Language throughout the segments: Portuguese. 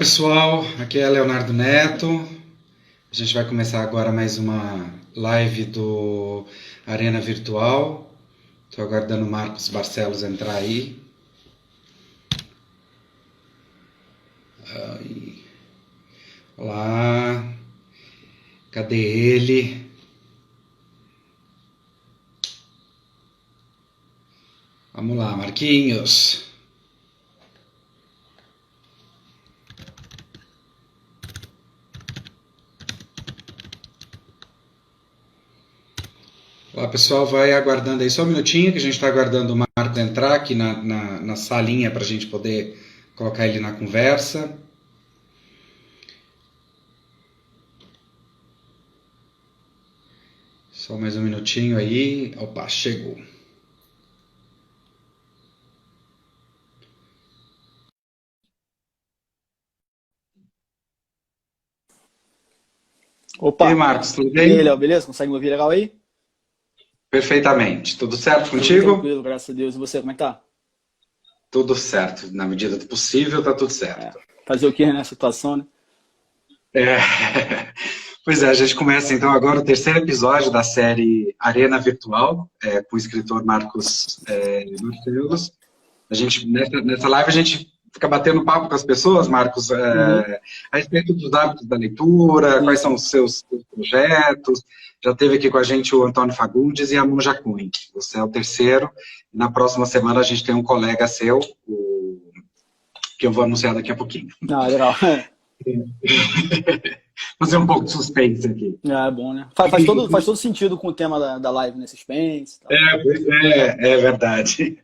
Pessoal, aqui é Leonardo Neto. A gente vai começar agora mais uma live do Arena Virtual. Estou aguardando o Marcos Barcelos entrar aí. Olá, cadê ele? Vamos lá, Marquinhos. Olá, pessoal, vai aguardando aí só um minutinho que a gente está aguardando o Marcos entrar aqui na salinha para a gente poder colocar ele na conversa. Só mais um minutinho aí. Opa, chegou. E aí, Opa! Marcos, tudo E aí, Léo, bem? beleza? Consegue me ouvir legal aí? Perfeitamente. Tudo certo Tudo contigo? tranquilo, graças a Deus. E você, como é que tá? Tudo certo. Na medida do possível, tá tudo É, certo. fazer o quê, né? Situação, né? É. Pois é, a gente começa então agora o terceiro episódio da série Arena Virtual, com o escritor Marcos Barcelos. Nessa live a gente fica batendo papo com as pessoas, Marcos, Uhum. a respeito dos hábitos da leitura, Sim, quais são sim. os seus projetos. Já teve aqui com a gente o Antônio Fagundes e a Monja Cunha. Você é o terceiro. Na próxima semana a gente tem um colega seu, que eu vou anunciar daqui a pouquinho. Ah, legal. Fazer um pouco de suspense aqui. É bom, né? Faz todo sentido com o tema da live, né? Suspense e tal. Pois é verdade.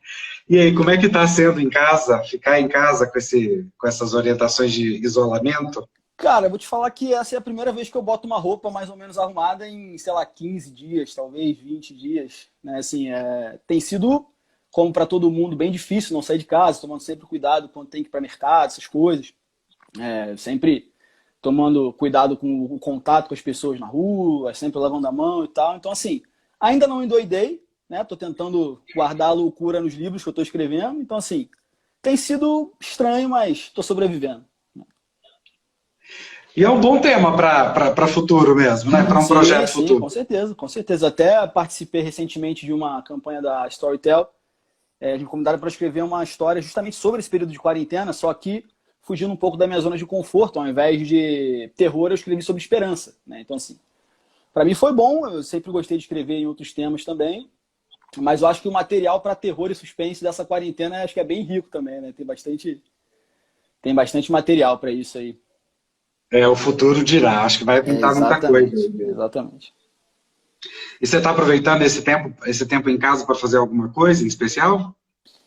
E aí, como é que está sendo em casa, ficar em casa com essas orientações de isolamento? Cara, eu vou te falar que essa é a primeira vez que eu boto uma roupa mais ou menos arrumada em, sei lá, 15 dias, talvez 20 dias, né? Assim, tem sido, como para todo mundo, bem difícil não sair de casa, tomando sempre cuidado quando tem que ir para mercado, essas coisas. Sempre tomando cuidado com o contato com as pessoas na rua, sempre lavando a mão e tal. Então, assim, ainda não endoidei, né? Tô tentando guardar a loucura nos livros que eu tô escrevendo. Então, assim, tem sido estranho, mas tô sobrevivendo. E é um bom tema para futuro mesmo, né? Para um Sim, projeto sim, futuro. com certeza, com certeza. Até participei recentemente de uma campanha da Storytel, de me convidaram para escrever uma história justamente sobre esse período de quarentena, só que fugindo um pouco da minha zona de conforto. Ao invés de terror, eu escrevi sobre esperança, né? Então, assim, para mim foi bom, eu sempre gostei de escrever em outros temas também, mas eu acho que o material para terror e suspense dessa quarentena acho que é bem rico também, né? Tem bastante material para isso aí. O futuro dirá. Acho que vai pintar muita coisa. Exatamente, exatamente. E você está aproveitando esse tempo em casa para fazer alguma coisa em especial?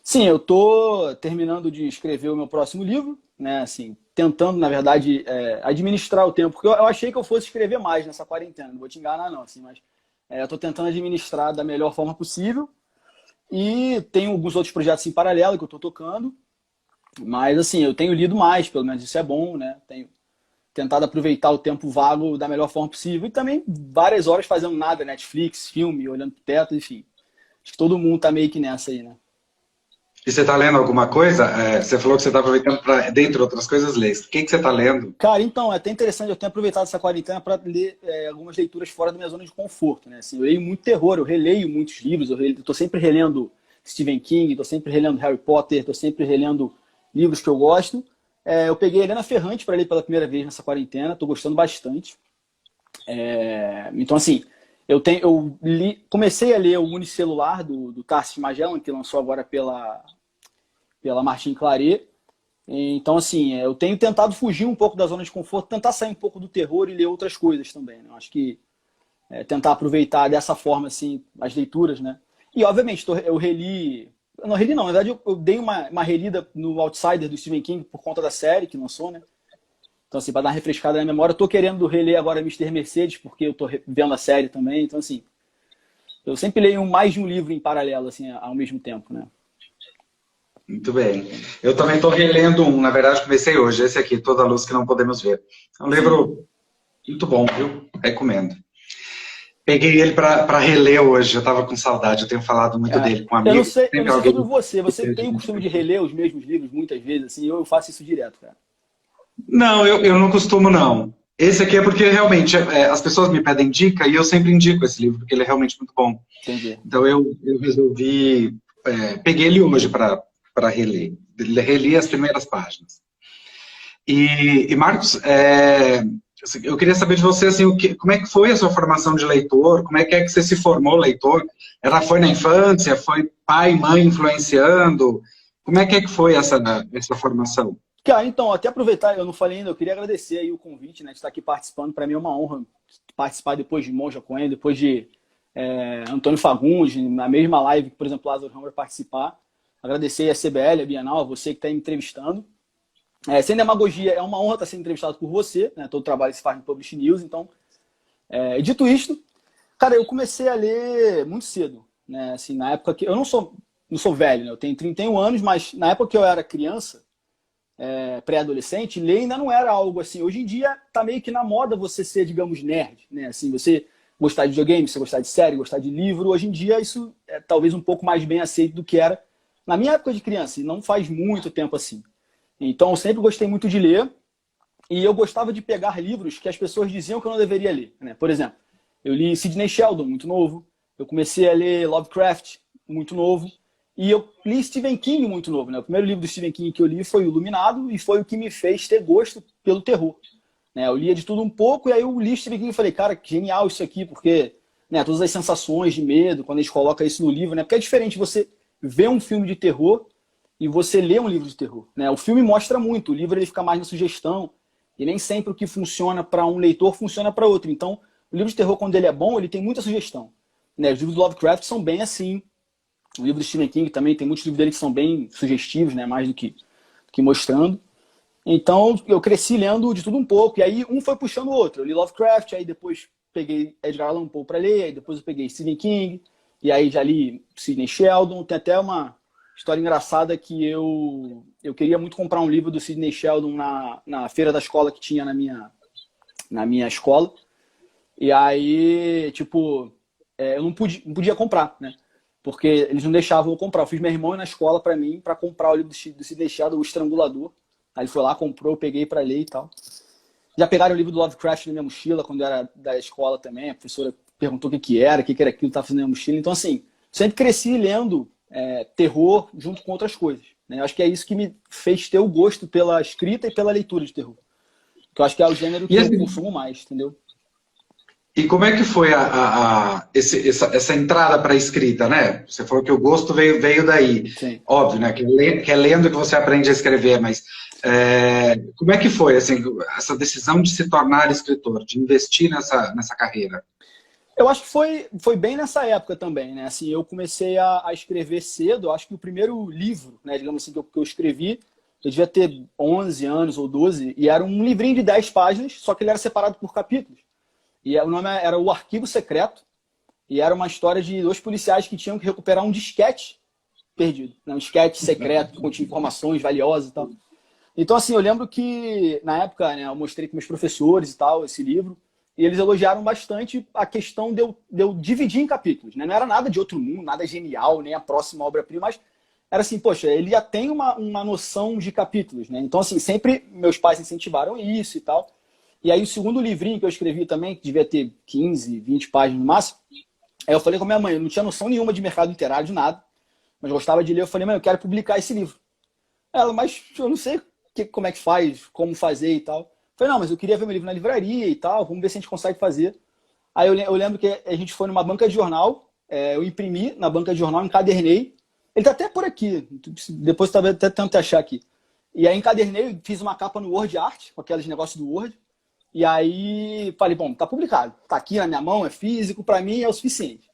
Sim, eu tô terminando de escrever o meu próximo livro, né? Assim, tentando, na verdade, administrar o tempo, porque eu achei que eu fosse escrever mais nessa quarentena, não vou te enganar não, assim, mas eu tô tentando administrar da melhor forma possível e tenho alguns outros projetos em paralelo que eu tô tocando, mas assim, eu tenho lido mais, pelo menos isso é bom, né? Tenho tentado aproveitar o tempo vago da melhor forma possível e também várias horas fazendo nada, Netflix, filme, olhando pro teto, enfim. Acho que todo mundo tá meio que nessa aí, né? E você está lendo alguma coisa? Você falou que você está aproveitando para, dentre outras coisas, ler. O que você está lendo? Cara, então, é até interessante, eu tenho aproveitado essa quarentena para ler algumas leituras fora da minha zona de conforto, né? Assim, eu leio muito terror, eu releio muitos livros, eu tô sempre relendo Stephen King, tô sempre relendo Harry Potter, tô sempre relendo livros que eu gosto. Eu peguei Helena Ferrante para ler pela primeira vez nessa quarentena, tô gostando bastante. Então, assim, comecei a ler o Unicelular do Tarsis Magellan, que lançou agora pela Martin Claret. Então, assim, eu tenho tentado fugir um pouco da zona de conforto, tentar sair um pouco do terror e ler outras coisas também, né? Eu acho que tentar aproveitar dessa forma, assim, as leituras, né? E, obviamente, eu reli... Eu não reli, não. Na verdade, eu dei uma relida no Outsider do Stephen King por conta da série que lançou, né? Então, assim, para dar uma refrescada na memória, eu tô querendo reler agora Mister Mercedes, porque eu tô vendo a série também. Então, assim, eu sempre leio mais de um livro em paralelo, assim, ao mesmo tempo, né? Muito bem. Eu também estou relendo um, na verdade, comecei hoje, esse aqui, Toda a Luz que Não Podemos Ver. É um Sim. livro muito bom, viu? Recomendo. Peguei ele para reler hoje, eu estava com saudade, eu tenho falado muito dele com Eu não amigos, sei, eu não sempre sei sobre alguém você. que Você pede tem o uma costume de indicação. reler os mesmos livros muitas vezes, assim, eu faço isso direto, cara. Não, eu não costumo, não. Esse aqui é porque realmente as pessoas me pedem dica e eu sempre indico esse livro, porque ele é realmente muito bom. Entendi. Então eu resolvi, peguei ele hoje para reler. Reli as primeiras páginas. E Marcos, eu queria saber de você, assim, como é que foi a sua formação de leitor? Como é que você se formou leitor? Ela foi na infância? Foi pai e mãe influenciando? Como é que foi essa formação? Cara, então, até aproveitar, eu não falei ainda, eu queria agradecer aí o convite, né, de estar aqui participando. Para mim é uma honra participar depois de Monja Coen, depois de Antônio Fagundes, na mesma live que, por exemplo, Lázaro Ramos vai participar. Agradecer a CBL, a Bienal, a você que está me entrevistando. Sem demagogia, é uma honra estar sendo entrevistado por você, né, todo o trabalho que se faz no Publish News. Então, dito isto, cara, eu comecei a ler muito cedo, né, assim, na época que... Eu não sou velho, né, eu tenho 31 anos, mas na época que eu era criança, pré-adolescente, ler ainda não era algo assim. Hoje em dia tá meio que na moda você ser, digamos, nerd, né? Assim, você gostar de videogame, você gostar de série, gostar de livro. Hoje em dia isso é talvez um pouco mais bem aceito do que era na minha época de criança, e não faz muito tempo assim. Então eu sempre gostei muito de ler e eu gostava de pegar livros que as pessoas diziam que eu não deveria ler, né? Por exemplo, eu li Sidney Sheldon, muito novo. Eu comecei a ler Lovecraft, muito novo. E eu li Stephen King muito novo, né? O primeiro livro do Stephen King que eu li foi o Iluminado e foi o que me fez ter gosto pelo terror. Né? Eu lia de tudo um pouco e aí eu li Stephen King e falei, cara, que genial isso aqui, porque né, todas as sensações de medo, quando a gente coloca isso no livro, né? Porque é diferente você ver um filme de terror e você ler um livro de terror. Né? O filme mostra muito, o livro ele fica mais na sugestão e nem sempre o que funciona para um leitor funciona para outro. Então, o livro de terror, quando ele é bom, ele tem muita sugestão. Né? Os livros do Lovecraft são bem assim. O livro do Stephen King também tem muitos livros dele que são bem sugestivos, né? Mais do que mostrando. Então, eu cresci lendo de tudo um pouco. E aí, um foi puxando o outro. Eu li Lovecraft, aí depois peguei Edgar Allan Poe para ler, aí depois eu peguei Stephen King, e aí já li Sidney Sheldon. Tem até uma história engraçada que eu queria muito comprar um livro do Sidney Sheldon na feira da escola que tinha na minha escola. E aí, tipo, eu não podia comprar, né? Porque eles não deixavam eu comprar. Eu fiz meu irmão ir na escola para mim, para comprar o livro do Sidney Sheldon, O Estrangulador. Aí ele foi lá, comprou, eu peguei para ler e tal. Já pegaram o livro do Lovecraft na minha mochila, quando eu era da escola também. A professora perguntou o que era aquilo, que estava fazendo na minha mochila. Então, assim, sempre cresci lendo terror junto com outras coisas. Né? Eu acho que é isso que me fez ter o gosto pela escrita e pela leitura de terror. Que eu acho que é o gênero que eu consumo mais, entendeu? E como é que foi essa entrada para a escrita, né? Você falou que o gosto veio daí. Sim. Óbvio, né? Que é lendo que você aprende a escrever, mas como é que foi assim, essa decisão de se tornar escritor, de investir nessa carreira? Eu acho que foi bem nessa época também, né? Assim, eu comecei a escrever cedo. Eu acho que o primeiro livro, né, digamos assim, que eu escrevi, eu devia ter 11 anos ou 12, e era um livrinho de 10 páginas, só que ele era separado por capítulos. E o nome era O Arquivo Secreto, e era uma história de 2 policiais que tinham que recuperar um disquete perdido. Né? Um disquete secreto que continha informações valiosas e tal. Então, assim, eu lembro que, na época, né, eu mostrei com meus professores e tal, esse livro, e eles elogiaram bastante a questão de eu dividir em capítulos. Né? Não era nada de outro mundo, nada genial, nem a próxima obra-prima, mas era assim, poxa, ele já tem uma noção de capítulos. Né? Então, assim, sempre meus pais incentivaram isso e tal. E aí o segundo livrinho que eu escrevi também, que devia ter 15, 20 páginas no máximo, aí eu falei com a minha mãe, eu não tinha noção nenhuma de mercado literário, de nada, mas gostava de ler. Eu falei, mãe, eu quero publicar esse livro. Ela, mas eu não sei como é que faz, como fazer e tal. Eu falei, não, mas eu queria ver meu livro na livraria e tal, vamos ver se a gente consegue fazer. Aí eu lembro que a gente foi numa banca de jornal, eu imprimi na banca de jornal, encadernei. Ele tá até por aqui, depois talvez até tento achar aqui. E aí encadernei, fiz uma capa no Word Art, com aqueles negócios do Word. E aí falei, bom, tá publicado, tá aqui na minha mão, é físico, para mim é o suficiente.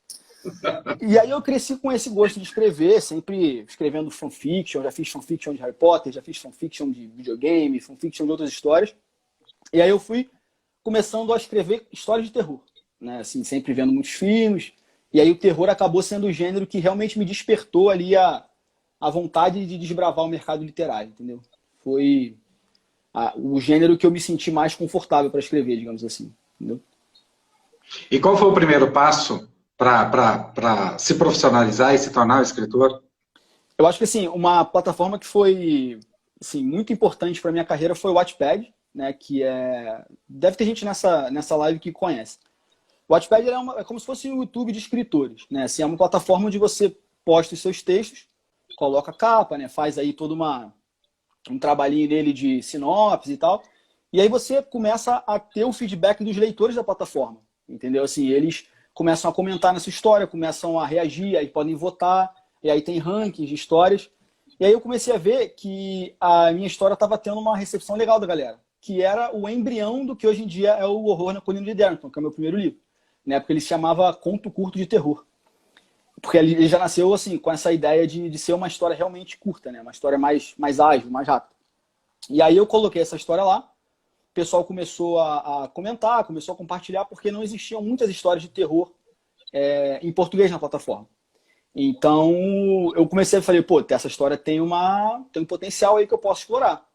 E aí eu cresci com esse gosto de escrever, sempre escrevendo fanfiction, já fiz fanfiction de Harry Potter, já fiz fanfiction de videogame, fanfiction de outras histórias. E aí eu fui começando a escrever histórias de terror, né? Assim, sempre vendo muitos filmes. E aí o terror acabou sendo o gênero que realmente me despertou ali a vontade de desbravar o mercado literário, entendeu? Foi o gênero que eu me senti mais confortável para escrever, digamos assim. Entendeu? E qual foi o primeiro passo para se profissionalizar e se tornar um escritor? Eu acho que assim, uma plataforma que foi assim, muito importante para minha carreira foi o Wattpad. né, que deve ter gente nessa live que conhece. O Wattpad é como se fosse o YouTube de escritores, né? Assim, é uma plataforma onde você posta os seus textos, coloca capa, né, faz aí todo um trabalhinho nele de sinopse e tal, e aí você começa a ter o feedback dos leitores da plataforma, entendeu? Assim, eles começam a comentar nessa história, começam a reagir, aí podem votar, e aí tem rankings de histórias. E aí eu comecei a ver que a minha história estava tendo uma recepção legal da galera, que era o embrião do que hoje em dia é o Horror na Colina de Derrington, que é o meu primeiro livro. Na época ele se chamava Conto Curto de Terror. Porque ele já nasceu assim, com essa ideia de ser uma história realmente curta, né? Uma história mais ágil, mais rápida. E aí eu coloquei essa história lá, o pessoal começou a comentar, começou a compartilhar, porque não existiam muitas histórias de terror em português na plataforma. Então eu comecei a falar, pô, essa história tem um potencial aí que eu posso explorar.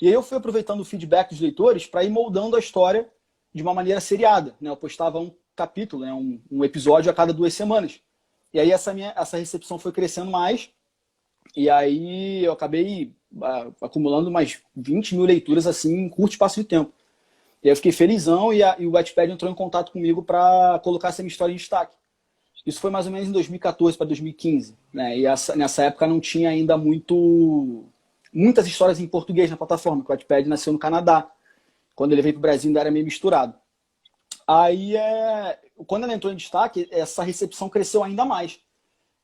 E aí eu fui aproveitando o feedback dos leitores para ir moldando a história de uma maneira seriada, né? Eu postava um capítulo, né? um episódio a cada 2 semanas. E aí essa recepção foi crescendo mais, e aí eu acabei acumulando umas 20 mil leituras assim em curto espaço de tempo. E aí eu fiquei felizão e o Wattpad entrou em contato comigo para colocar essa minha história em destaque. Isso foi mais ou menos em 2014 para 2015. Né? E nessa época não tinha ainda muitas histórias em português na plataforma, porque o Wattpad nasceu no Canadá. Quando ele veio para o Brasil ainda era meio misturado. Aí, quando ela entrou em destaque, essa recepção cresceu ainda mais.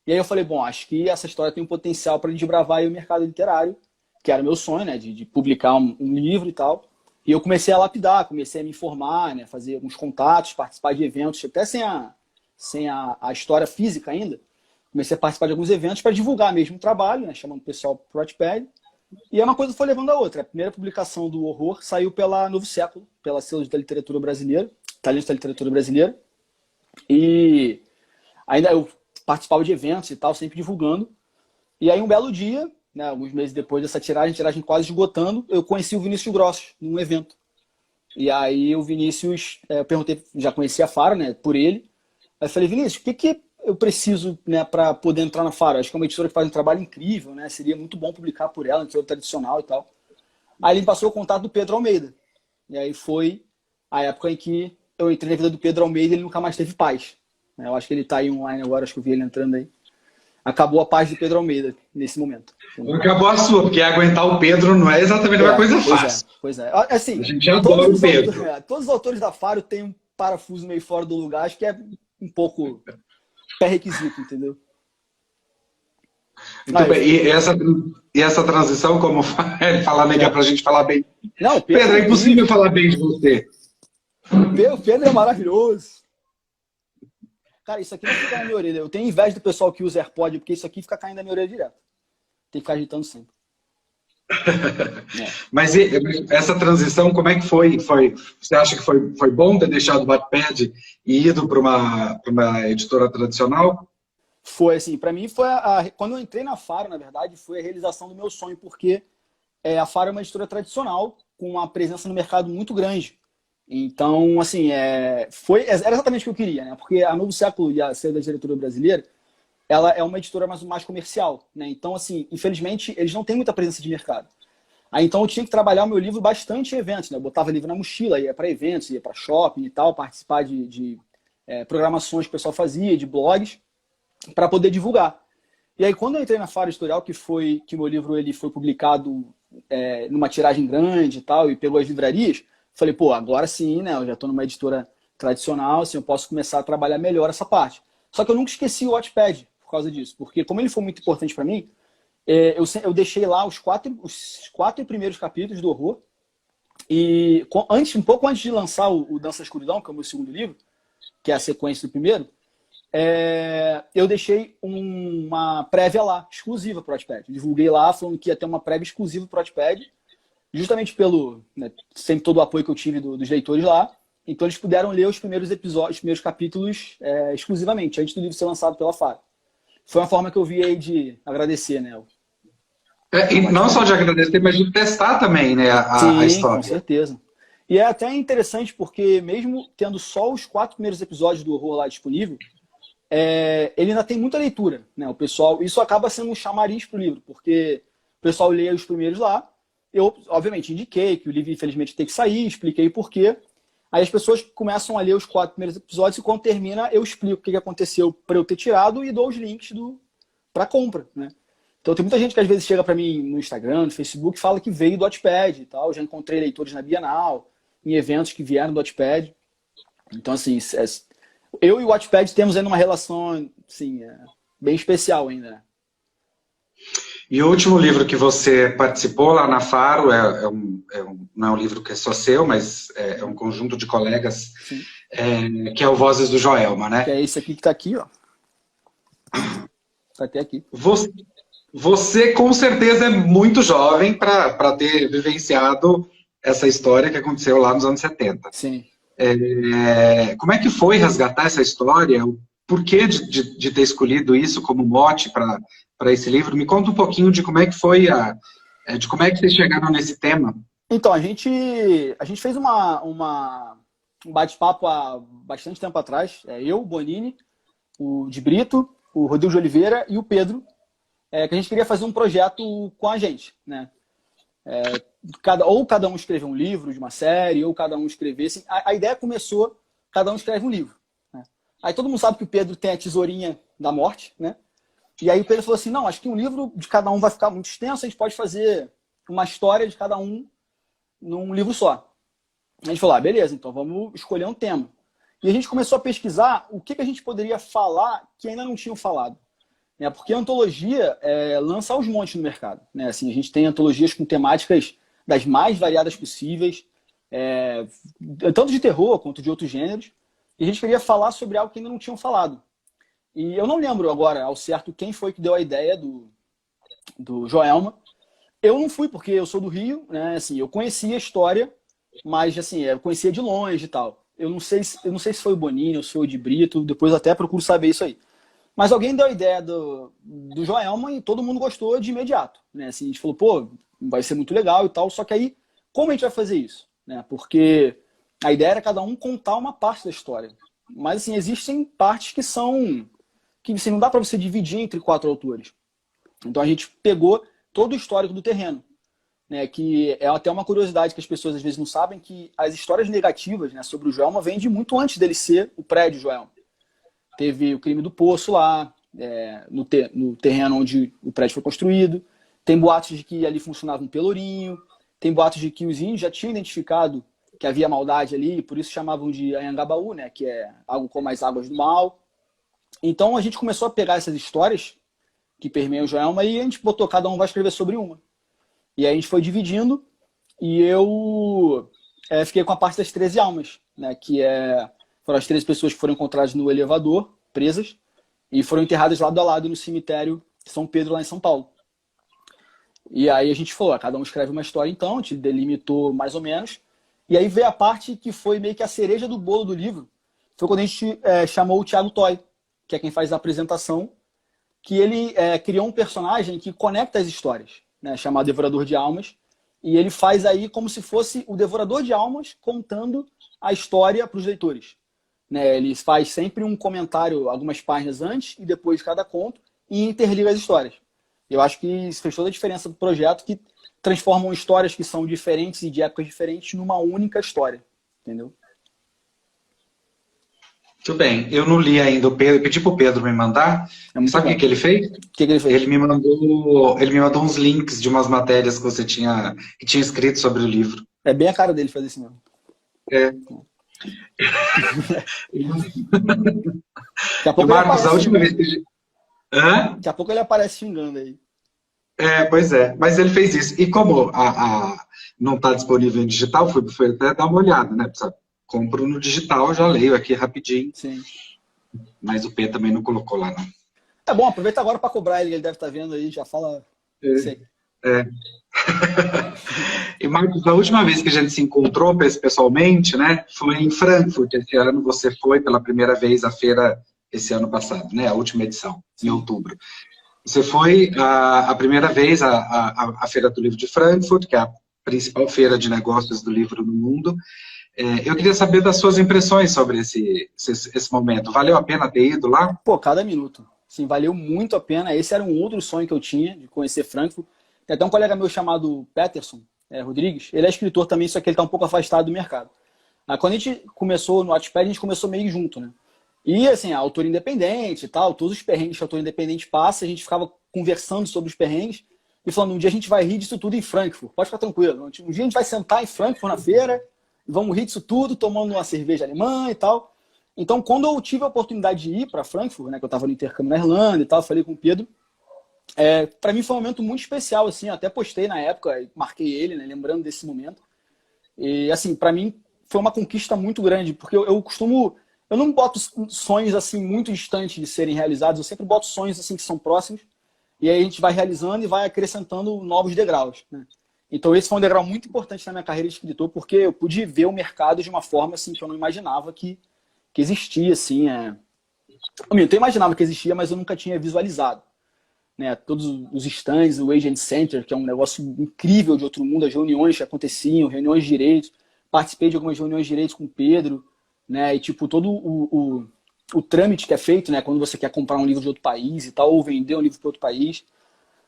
E aí eu falei, bom, acho que essa história tem um potencial para desbravar aí o mercado literário, que era o meu sonho, né, de publicar um livro e tal. E eu comecei a lapidar, comecei a me informar, né, fazer alguns contatos, participar de eventos, até sem a história física ainda. Comecei a participar de alguns eventos para divulgar mesmo o trabalho, né, chamando o pessoal para o Wattpad. E uma coisa foi levando a outra. A primeira publicação do Horror saiu pela Novo Século, pela Selo da Literatura Brasileira, Talentos da Literatura Brasileira. E ainda eu participava de eventos e tal, sempre divulgando. E aí um belo dia, né, alguns meses depois dessa tiragem quase esgotando, eu conheci o Vinícius Grossos num evento. E aí o Vinícius, eu perguntei, já conhecia a Faro, né, por ele. Aí eu falei, Vinícius, o que eu preciso, né, para poder entrar na Faro? Acho que é uma editora que faz um trabalho incrível, né? Seria muito bom publicar por ela, uma editora tradicional e tal. Aí ele me passou o contato do Pedro Almeida. E aí foi a época em que eu entrei na vida do Pedro Almeida e ele nunca mais teve paz. Eu acho que ele está aí online agora, acho que eu vi ele entrando aí. Acabou a paz do Pedro Almeida nesse momento. Acabou a sua, porque aguentar o Pedro não é exatamente uma coisa fácil. Pois é. Assim, a gente adora o Pedro. Todos os autores da Faro têm um parafuso meio fora do lugar, acho que é um pouco pré-requisito, entendeu? Muito bem. E essa transição, como falando aqui, é pra gente falar bem. Não, Pedro, é impossível falar bem de você. O Pedro é maravilhoso. Cara, isso aqui não fica na minha orelha. Eu tenho inveja do pessoal que usa AirPod, porque isso aqui fica caindo na minha orelha direto. Tem que ficar agitando sempre. Mas essa transição, como é que foi? Você acha que foi bom ter deixado o Wattpad e ido para uma editora tradicional? Foi assim, para mim foi quando eu entrei na Faro, na verdade, foi a realização do meu sonho, porque a Faro é uma editora tradicional com uma presença no mercado muito grande. Então, assim, era exatamente o que eu queria, né? Porque a Novo Século e a Selo da Literatura Brasileira, ela é uma editora mais comercial, né? Então, assim, infelizmente, eles não têm muita presença de mercado. Aí, então, eu tinha que trabalhar o meu livro bastante em eventos, né? Eu botava livro na mochila, ia para eventos, ia para shopping e tal, participar de programações que o pessoal fazia, de blogs, para poder divulgar. E aí, quando eu entrei na Faro Editorial, que meu livro ele foi publicado numa tiragem grande e tal, e pegou as livrarias, falei, pô, agora sim, né? Eu já estou numa editora tradicional, assim, eu posso começar a trabalhar melhor essa parte. Só que eu nunca esqueci o Wattpad por causa disso, porque como ele foi muito importante para mim, eu deixei lá os quatro primeiros capítulos do Horror, e um pouco antes de lançar o Dança da Escuridão, que é o meu segundo livro, que é a sequência do primeiro, eu deixei uma prévia lá, exclusiva para o Wattpad. Divulguei lá, falando que ia ter uma prévia exclusiva para o Wattpad, justamente pelo, né, sempre todo o apoio que eu tive dos leitores lá. Então eles puderam ler os primeiros episódios, os primeiros capítulos exclusivamente, antes do livro ser lançado pela Faro. Foi uma forma que eu vi aí de agradecer, né? E não só de agradecer, mas de testar também, né, a história. Com certeza. E é até interessante porque mesmo tendo só os 4 primeiros episódios do Horror lá disponível, ele ainda tem muita leitura, né? O pessoal, isso acaba sendo um chamariz para o livro, porque o pessoal lê os primeiros lá, eu, obviamente, indiquei que o livro, infelizmente, tem que sair, expliquei por quê. Aí as pessoas começam a ler os 4 primeiros episódios e quando termina, eu explico o que aconteceu para eu ter tirado e dou os links para compra, né? Então tem muita gente que às vezes chega para mim no Instagram, no Facebook, e fala que veio do Wattpad e tal. Eu já encontrei leitores na Bienal, em eventos que vieram do Wattpad. Então, assim, eu e o Wattpad temos ainda uma relação, assim, bem especial ainda, né? E o último livro que você participou lá na Faro, não é um livro que é só seu, mas é um conjunto de colegas, que é o Vozes do Joelma, né? Que é esse aqui que está aqui, ó. Tá até aqui. Você com certeza é muito jovem para ter vivenciado essa história que aconteceu lá nos anos 70. Sim. Como é que foi resgatar essa história? O porquê de ter escolhido isso como mote para esse livro? Me conta um pouquinho de como é que foi de como é que vocês chegaram nesse tema. Então, a gente fez um bate-papo há bastante tempo atrás. Eu, o Bonini, o de Brito, o Rodrigo de Oliveira e o Pedro, que a gente queria fazer um projeto com a gente, né? Ou cada um escrever um livro de uma série, ou cada um escrevesse. A ideia começou, cada um escreve um livro, né? Aí todo mundo sabe que o Pedro tem a tesourinha da morte, né? E aí o Pedro falou assim, não, acho que um livro de cada um vai ficar muito extenso, a gente pode fazer uma história de cada um num livro só. A gente falou, beleza, então vamos escolher um tema. E a gente começou a pesquisar o que a gente poderia falar que ainda não tinham falado. Porque a antologia lança aos montes no mercado, né? Assim, a gente tem antologias com temáticas das mais variadas possíveis, tanto de terror quanto de outros gêneros. E a gente queria falar sobre algo que ainda não tinham falado. E eu não lembro agora ao certo quem foi que deu a ideia do Joelma. Eu não fui, porque eu sou do Rio, né? Assim, eu conhecia a história, mas assim, eu conhecia de longe e tal. Eu não sei se foi o Bonini ou se foi o de Brito, depois até procuro saber isso aí. Mas alguém deu a ideia do Joelma e todo mundo gostou de imediato, né? Assim, a gente falou, pô, vai ser muito legal e tal, só que aí, como a gente vai fazer isso? Né? Porque a ideia era cada um contar uma parte da história. Mas, assim, existem partes que assim, não dá para você dividir entre 4 autores. Então a gente pegou todo o histórico do terreno, né? Que é até uma curiosidade que as pessoas às vezes não sabem, que as histórias negativas, né, sobre o Joelma vêm de muito antes dele ser o prédio Joelma. Teve o crime do poço lá, no terreno onde o prédio foi construído. Tem boatos de que ali funcionava um pelourinho. Tem boatos de que os índios já tinham identificado que havia maldade ali, por isso chamavam de Anhangabaú, né, que é algo como as águas do mal. Então a gente começou a pegar essas histórias que permeiam o Joelma e a gente botou, cada um vai escrever sobre uma. E aí a gente foi dividindo e eu fiquei com a parte das 13 almas, né, que foram as 13 pessoas que foram encontradas no elevador, presas, e foram enterradas lado a lado no cemitério de São Pedro, lá em São Paulo. E aí a gente falou, cada um escreve uma história então, a gente delimitou mais ou menos. E aí veio a parte que foi meio que a cereja do bolo do livro. Foi quando a gente chamou o Thiago Toy, que é quem faz a apresentação, que ele criou um personagem que conecta as histórias, né, chamado Devorador de Almas. E ele faz aí como se fosse o Devorador de Almas contando a história para os leitores. Né, ele faz sempre um comentário, algumas páginas antes e depois de cada conto, e interliga as histórias. Eu acho que isso fez toda a diferença do projeto, que transformam histórias que são diferentes e de épocas diferentes numa única história. Entendeu? Muito bem. Eu não li ainda o Pedro, pedi para o Pedro me mandar. Sabe o que ele fez? O que ele fez? Ele me mandou uns links de umas matérias que você tinha escrito sobre o livro. É bem a cara dele fazer isso mesmo. Daqui a pouco Marcos, a última vez que... Daqui a pouco ele aparece xingando aí. Pois é, mas ele fez isso. E como não está disponível em digital, fui até dar uma olhada, né? Compro no digital, já leio aqui rapidinho. Sim. Mas o P também não colocou lá, não. É bom, aproveita agora para cobrar ele deve estar vendo aí, já fala. E Marcos, a última vez que a gente se encontrou pessoalmente, né, foi em Frankfurt. Esse ano você foi pela primeira vez à feira, esse ano passado, né, a última edição, em outubro. Você foi a primeira vez à Feira do Livro de Frankfurt, que é a principal feira de negócios do livro no mundo. Eu queria saber das suas impressões sobre esse momento. Valeu a pena ter ido lá? Pô, cada minuto. Sim, valeu muito a pena. Esse era um outro sonho que eu tinha, de conhecer Frankfurt. Tem até um colega meu chamado Peterson, Rodrigues, ele é escritor também, só que ele está um pouco afastado do mercado. Quando a gente começou no Wattpad, a gente começou meio junto, né? E, assim, autor independente e tal, todos os perrengues que autor independente passa, a gente ficava conversando sobre os perrengues e falando, um dia a gente vai rir disso tudo em Frankfurt, pode ficar tranquilo. Um dia a gente vai sentar em Frankfurt na feira e vamos rir disso tudo, tomando uma cerveja alemã e tal. Então, quando eu tive a oportunidade de ir para Frankfurt, né, que eu estava no intercâmbio na Irlanda e tal, falei com o Pedro, para mim foi um momento muito especial, assim, eu até postei na época, marquei ele, né, lembrando desse momento. E, assim, para mim foi uma conquista muito grande, porque eu não boto sonhos, assim, muito distantes de serem realizados, eu sempre boto sonhos, assim, que são próximos, e aí a gente vai realizando e vai acrescentando novos degraus, né? Então esse foi um degrau muito importante na minha carreira de escritor, porque eu pude ver o mercado de uma forma, assim, que eu não imaginava que existia, assim, eu imaginava que existia, mas eu nunca tinha visualizado, né? Todos os stands, o Agent Center, que é um negócio incrível de outro mundo, as reuniões que aconteciam, reuniões de direitos, participei de algumas reuniões de direitos com o Pedro, né? E tipo, todo o trâmite que é feito, né? Quando você quer comprar um livro de outro país e tal, ou vender um livro para outro país.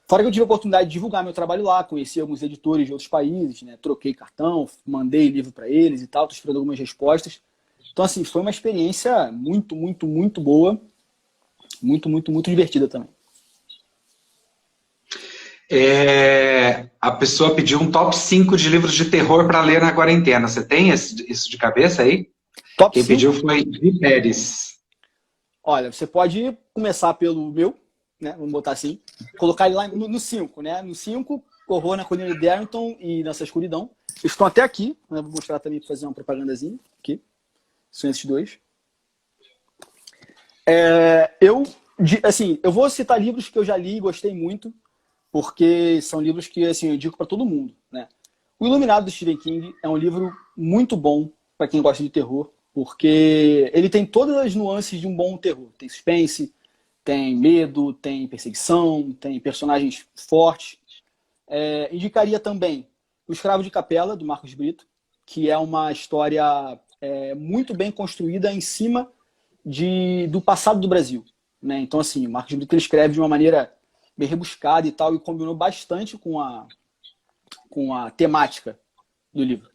Fora que eu tive a oportunidade de divulgar meu trabalho lá, conheci alguns editores de outros países, né? Troquei cartão, mandei livro para eles e tal, estou esperando algumas respostas. Então, assim, foi uma experiência muito, muito, muito boa. Muito, muito, muito divertida também. A pessoa pediu um top 5 de livros de terror para ler na quarentena. Você tem isso de cabeça aí? Top Quem 5? pediu foi Gui Pérez. Olha, você pode começar pelo meu, né? Vamos botar assim. Colocar ele lá no 5, né? No 5, Horror na Colina de Darrington e Nossa Escuridão. Eles estão até aqui, né? Vou mostrar também para fazer uma propagandazinha aqui. São esses dois. Eu vou citar livros que eu já li e gostei muito, porque são livros que, assim, eu indico para todo mundo, né? O Iluminado, do Stephen King, é um livro muito bom para quem gosta de terror, porque ele tem todas as nuances de um bom terror. Tem suspense, tem medo, tem perseguição, tem personagens fortes. Indicaria também O Escravo de Capela, do Marcos Brito, que é uma história muito bem construída em cima do passado do Brasil, né? Então, assim, o Marcos Brito ele escreve de uma maneira bem rebuscada e tal, e combinou bastante com a temática do livro.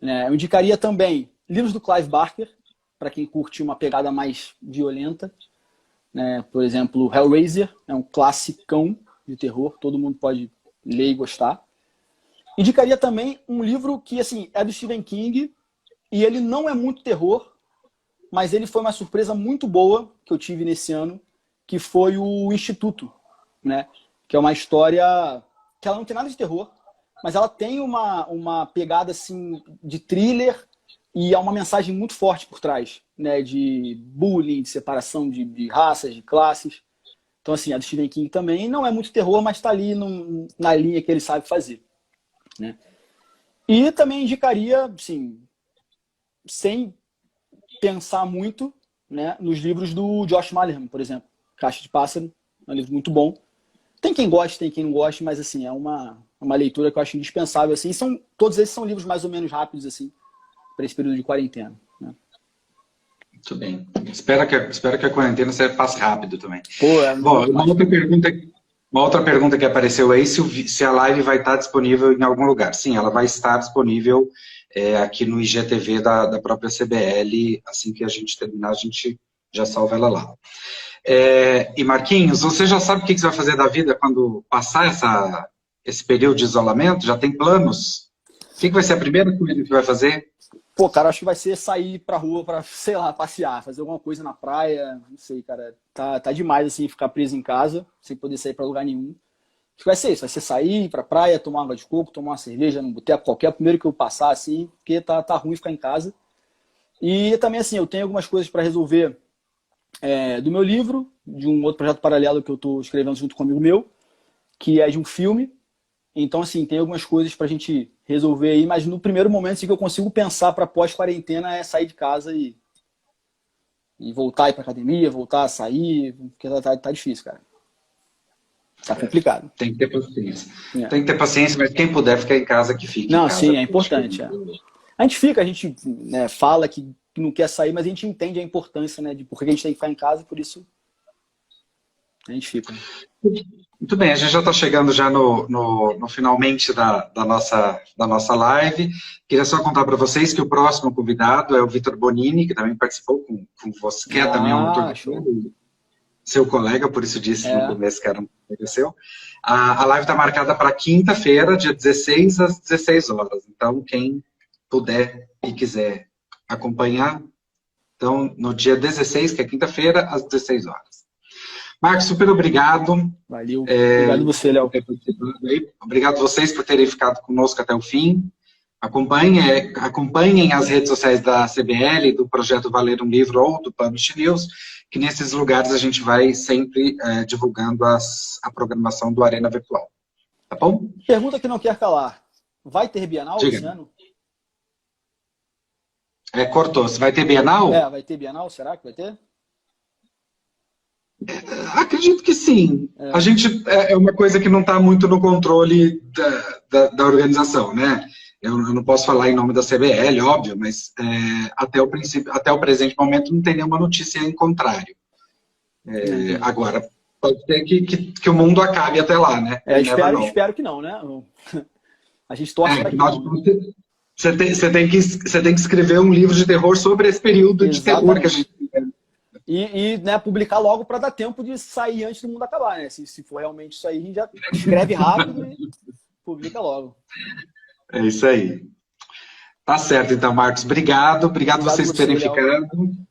Eu indicaria também livros do Clive Barker, para quem curte uma pegada mais violenta, né? Por exemplo, Hellraiser, é um classicão de terror, todo mundo pode ler e gostar. Indicaria também um livro que, assim, é do Stephen King, e ele não é muito terror, mas ele foi uma surpresa muito boa que eu tive nesse ano, que foi o Instituto, né? Que é uma história que ela não tem nada de terror, mas ela tem uma pegada assim de thriller e há uma mensagem muito forte por trás, né? De bullying, de separação de raças, de classes. Então, assim, a do Stephen King também não é muito terror, mas está ali na linha que ele sabe fazer, né? E também indicaria, assim, sem pensar muito, né, nos livros do Josh Malerman, por exemplo. Caixa de Pássaro, é um livro muito bom. Tem quem goste, tem quem não goste, mas assim, é uma leitura que eu acho indispensável. Assim. Todos esses são livros mais ou menos rápidos assim, para esse período de quarentena. Né? Muito bem. Espero que a quarentena passe rápido também. Bom, uma outra pergunta que apareceu aí, se a live vai estar disponível em algum lugar. Sim, ela vai estar disponível aqui no IGTV da própria CBL. Assim que a gente terminar, a gente já salva ela lá. E Marquinhos, você já sabe o que você vai fazer da vida quando passar esse período de isolamento? Já tem planos? O que vai ser a primeira coisa que vai fazer? Pô, cara, acho que vai ser sair pra rua pra, sei lá, passear, fazer alguma coisa na praia, não sei, cara. Tá demais, assim, ficar preso em casa, sem poder sair pra lugar nenhum. Acho que vai ser isso, vai ser sair pra praia, tomar água de coco, tomar uma cerveja num boteco qualquer, primeiro que eu passar, assim, porque tá ruim ficar em casa. E também, assim, eu tenho algumas coisas pra resolver do meu livro, de um outro projeto paralelo que eu tô escrevendo junto com um amigo meu, que é de um filme. Então, assim, tem algumas coisas pra gente resolver aí, mas no primeiro momento assim, que eu consigo pensar para pós-quarentena é sair de casa e voltar a ir pra academia, voltar a sair, porque tá difícil, cara. Tá complicado. Tem que ter paciência. Tem que ter paciência, mas quem puder ficar em casa, que fique Não, em casa. sim, é importante. A gente né, fala que não quer sair, mas a gente entende a importância, né, de por que a gente tem que ficar em casa, por isso a gente fica. Muito bem, a gente já está chegando já no finalmente da nossa live. Queria só contar para vocês que o próximo convidado é o Vitor Bonini, que também participou com você, que é também um autor, seu colega, por isso disse no começo que era um colega seu. A live está marcada para quinta-feira, dia 16 às 16 horas. Então, quem puder e quiser acompanhar, então, no dia 16, que é quinta-feira, às 16 horas. Marcos, super obrigado. Valeu. Obrigado você, Léo. Obrigado vocês por terem ficado conosco até o fim. Acompanhem as redes sociais da CBL, do Projeto Valer um Livro ou do Publish News, que nesses lugares a gente vai sempre divulgando a programação do Arena Virtual. Tá bom? Pergunta que não quer calar. Vai ter Bienal esse ano? Cortou. Você vai ter Bienal? Vai ter Bienal? Será que vai ter? Acredito que sim. A gente é uma coisa que não está muito no controle da organização, né? Eu não posso falar em nome da CBL, óbvio, mas até o presente momento não tem nenhuma notícia em contrário. Agora, pode ser que o mundo acabe até lá, né? Espero que não, né? A gente torce para que não. Você tem que escrever um livro de terror sobre esse período de terror que a gente tem. E né, publicar logo para dar tempo de sair antes do mundo acabar, né? Se for realmente isso aí, a gente já escreve rápido e publica logo. É isso aí. Tá certo, então, Marcos. Obrigado vocês por terem ficado.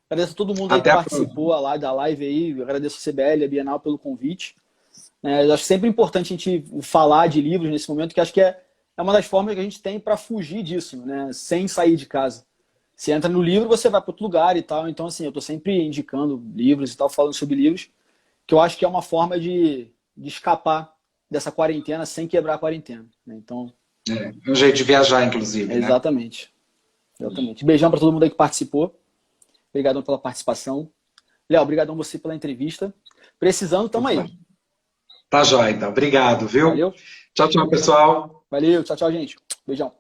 Agradeço a todo mundo aí que participou da live aí. Eu agradeço a CBL e a Bienal pelo convite. Eu acho sempre importante a gente falar de livros nesse momento, que acho que é uma das formas que a gente tem para fugir disso, né? Sem sair de casa. Você entra no livro, você vai para outro lugar e tal. Então, assim, eu estou sempre indicando livros e tal, falando sobre livros, que eu acho que é uma forma de escapar dessa quarentena sem quebrar a quarentena, né? Então... um jeito de viajar, inclusive, Exatamente. Né? Exatamente. Beijão para todo mundo aí que participou. Obrigadão pela participação. Léo, obrigadão você pela entrevista. Precisando, tamo aí. Tá jóia, então. Obrigado, viu? Valeu. Tchau, pessoal. Valeu. Tchau, gente. Beijão.